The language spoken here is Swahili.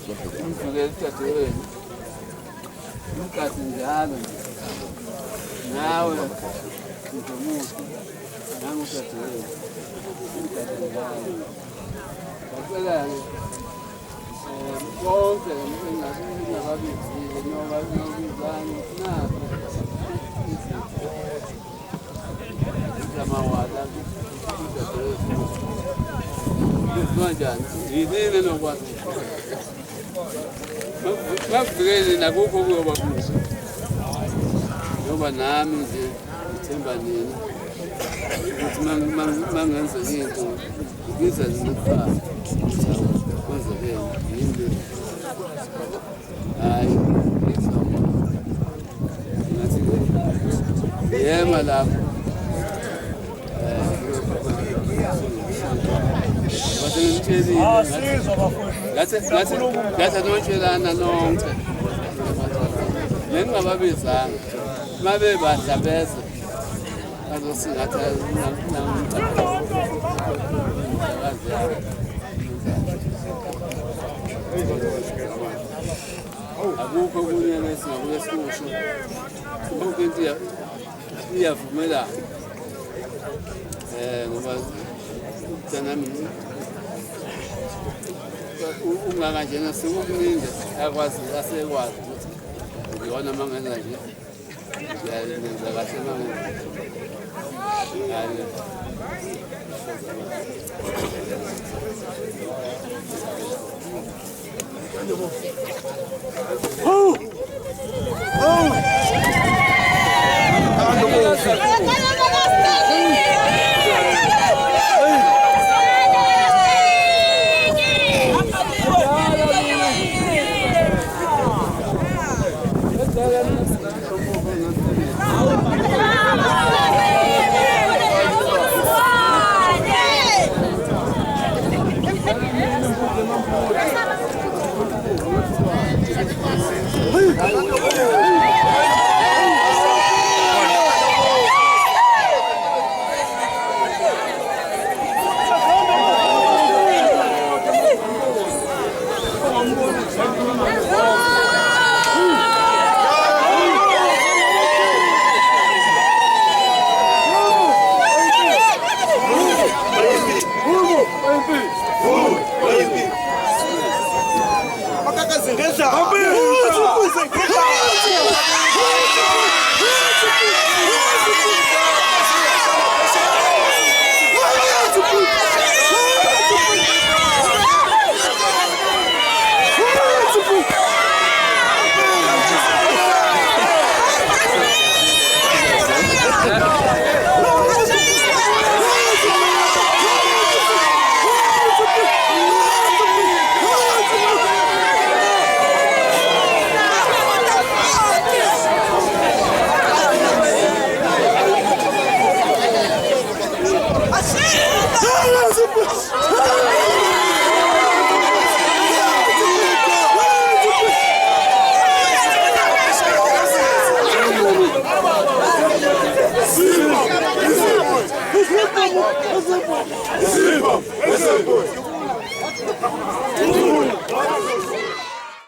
umvukela udadewenu umgadi njalo nawe ngizomuhle nami udadewenu umgadi njalo ngacela-ke bonke ngingabizile noma ngibizane nakho amawala udadewenu kanjani yinini nokwazi makuvikeli nakukho kuyoba kuhle ngoba nami nje ngithemba nina ukuthi mangenza into ngiza nifaka kwenzekeni yini hayi ngathi yema lapho ngathi notshelana nonke nengingababizanga uma bebadla beze bazosingatha akukho okunye esingabuye sikusho konke into iyavumelana ngoba nami ungakanje sekukuningi akwazi asekwazi ukuthi ngiyona mangenza nje ngenza kahle mangenza Super!